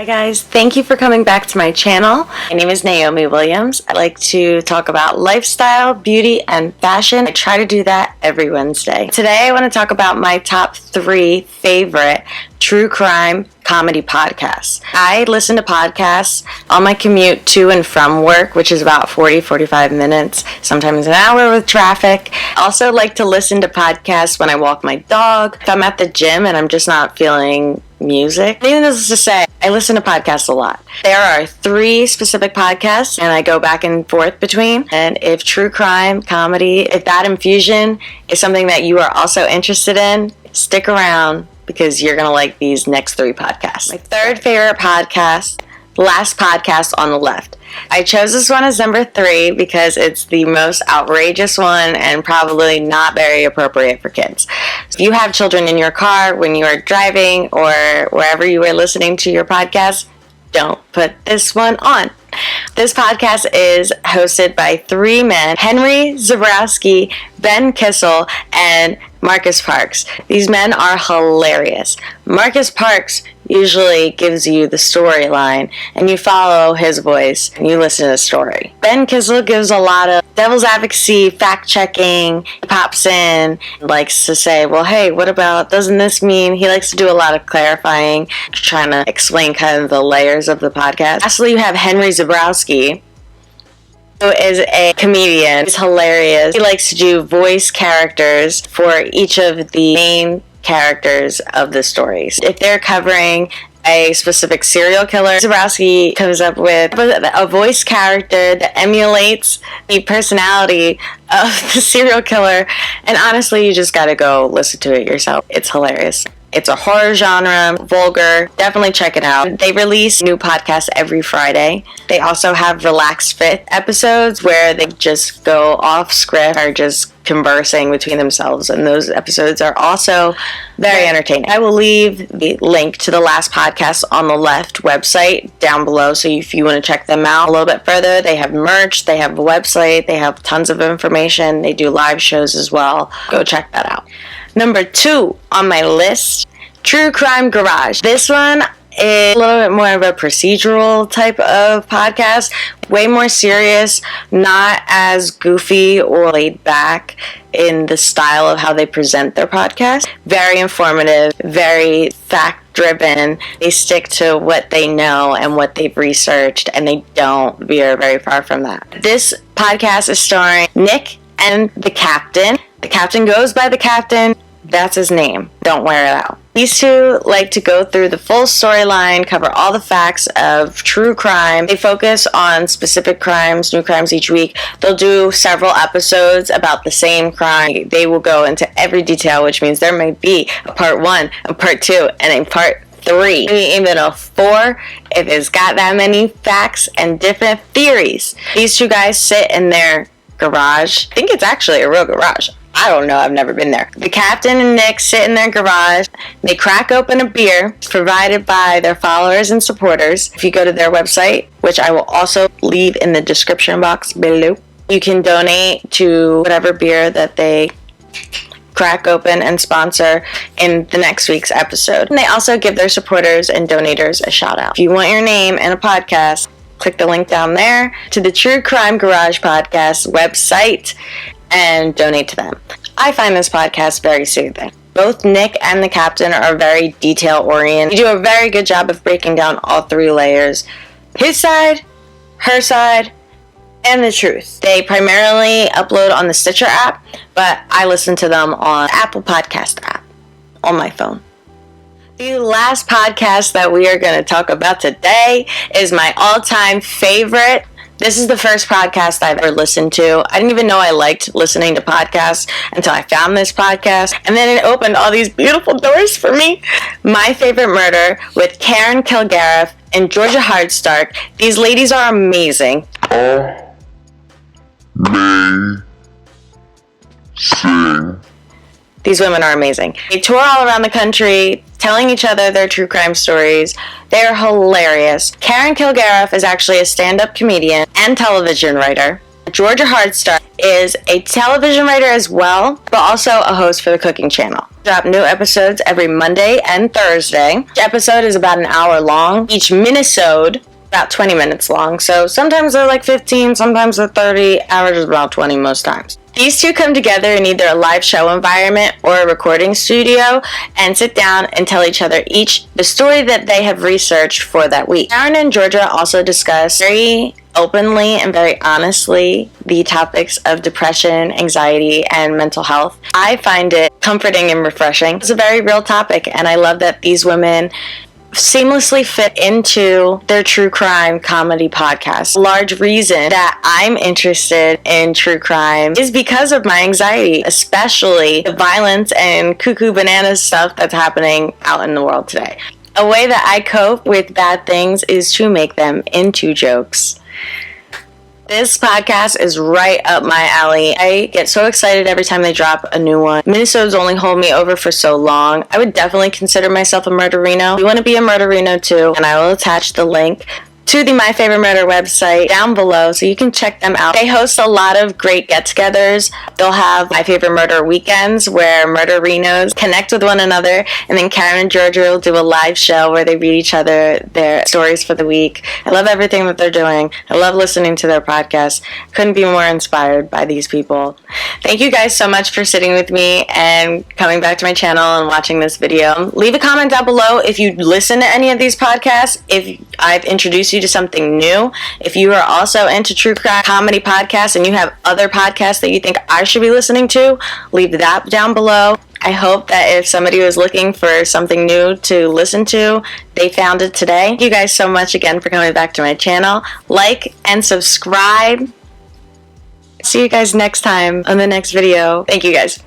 Hi guys, thank you for coming back to my channel. My name is Naomi Williams. I like to talk about lifestyle, beauty, and fashion. I try to do that every Wednesday. Today I want to talk about my top 3 favorite true crime comedy podcasts. I listen to podcasts on my commute to and from work, which is about 40-45 minutes, sometimes an hour with traffic. I also like to listen to podcasts when I walk my dog. If I'm at the gym and I'm just not feeling music. Needless to say, I listen to podcasts a lot. There are 3 specific podcasts and I go back and forth between. And if true crime, comedy, if that infusion is something that you are also interested in, stick around because you're going to like these next 3 podcasts. My third favorite podcast, Last Podcast on the Left. I chose this one as number 3 because it's the most outrageous one and probably not very appropriate for kids. If you have children in your car when you are driving or wherever you are listening to your podcast, don't put this one on. This podcast is hosted by 3 men, Henry Zebrowsk, Ben Kissel, and Marcus Parks. These men are hilarious. Marcus Parks usually gives you the storyline and you follow his voice and you listen to the story. Ben Kissel gives a lot of devil's advocacy, fact checking. He pops in, likes to say, well, hey, what about, doesn't this mean? He likes to do a lot of clarifying, trying to explain kind of the layers of the podcast. Lastly, you have Henry Zebrowsk, who is a comedian. He's hilarious. He likes to do voice characters for each of the main characters of the stories. If they're covering a specific serial killer, Zebrowsk comes up with a voice character that emulates the personality of the serial killer, and honestly, you just gotta go listen to it yourself. It's hilarious. It's a horror genre, vulgar. Definitely check it out. They release new podcasts every Friday. They also have Relaxed Fit episodes where they just go off script or just conversing between themselves, and those episodes are also very entertaining. I will leave the link to the Last Podcast on the Left website down below, so if you want to check them out a little bit further, they have merch, they have a website, they have tons of information, they do live shows as well. Go check that out. Number 2 on my list, True Crime Garage. This one is a little bit more of a procedural type of podcast, way more serious, not as goofy or laid back in the style of how they present their podcast. Very informative, very fact-driven. They stick to what they know and what they've researched, and they don't veer very far from that. This podcast is starring Nic and The Captain. The Captain goes by The Captain. That's his name. Don't wear it out. These 2 like to go through the full storyline, cover all the facts of true crime. They focus on specific crimes, new crimes each week. They'll do several episodes about the same crime. They will go into every detail, which means there may be a part 1, a part 2, and a part 3, maybe even a 4 if it's got that many facts and different theories. These 2 guys sit in their garage. I think it's actually a real garage. I don't know, I've never been there. The Captain and Nick sit in their garage. They crack open a beer provided by their followers and supporters. If you go to their website, which I will also leave in the description box below, you can donate to whatever beer that they crack open and sponsor in the next week's episode. And they also give their supporters and donators a shout out. If you want your name in a podcast, click the link down there to the True Crime Garage podcast website and donate to them. I find this podcast very soothing. Both Nic and the Captain are very detail-oriented. You do a very good job of breaking down all 3 layers. His side, her side, and the truth. They primarily upload on the Stitcher app, but I listen to them on the Apple Podcast app on my phone. The last podcast that we are going to talk about today is my all-time favorite. This is the first podcast I've ever listened to. I didn't even know I liked listening to podcasts until I found this podcast, and then it opened all these beautiful doors for me. My Favorite Murder with Karen Kilgariff and Georgia Hardstark. These ladies are amazing. These women are amazing. They tour all around the country, telling each other their true crime stories. They're hilarious. Karen Kilgariff is actually a stand-up comedian and television writer. Georgia Hardstark is a television writer as well, but also a host for the cooking channel. Drop new episodes every Monday and Thursday. Each episode is about an hour long. Each minisode about 20 minutes long. So sometimes they're like 15, sometimes they're 30, averages about 20 most times. These two come together in either a live show environment or a recording studio and sit down and tell each other each the story that they have researched for that week. Karen and Georgia also discuss very openly and very honestly the topics of depression, anxiety, and mental health. I find it comforting and refreshing. It's a very real topic, and I love that these women seamlessly fit into their true crime comedy podcast. A large reason that I'm interested in true crime is because of my anxiety, especially the violence and cuckoo bananas stuff that's happening out in the world today. A way that I cope with bad things is to make them into jokes. This podcast is right up my alley. I get so excited every time they drop a new one. Minisodes only hold me over for so long. I would definitely consider myself a murderino. If you want to be a murderino too, and I will attach the link to the My Favorite Murder website down below so you can check them out. They host a lot of great get-togethers. They'll have My Favorite Murder weekends where murderinos connect with one another, and then Karen and Georgia will do a live show where they read each other their stories for the week. I love everything that they're doing. I love listening to their podcast. Couldn't be more inspired by these people. Thank you guys so much for sitting with me and coming back to my channel and watching this video. Leave a comment down below if you listen to any of these podcasts, if I've introduced you to something new. If you are also into true crime comedy podcasts and you have other podcasts that you think I should be listening to, leave that down below. I hope that if somebody was looking for something new to listen to, they found it today. Thank you guys so much again for coming back to my channel. Like and subscribe. See you guys next time on the next video. Thank you guys.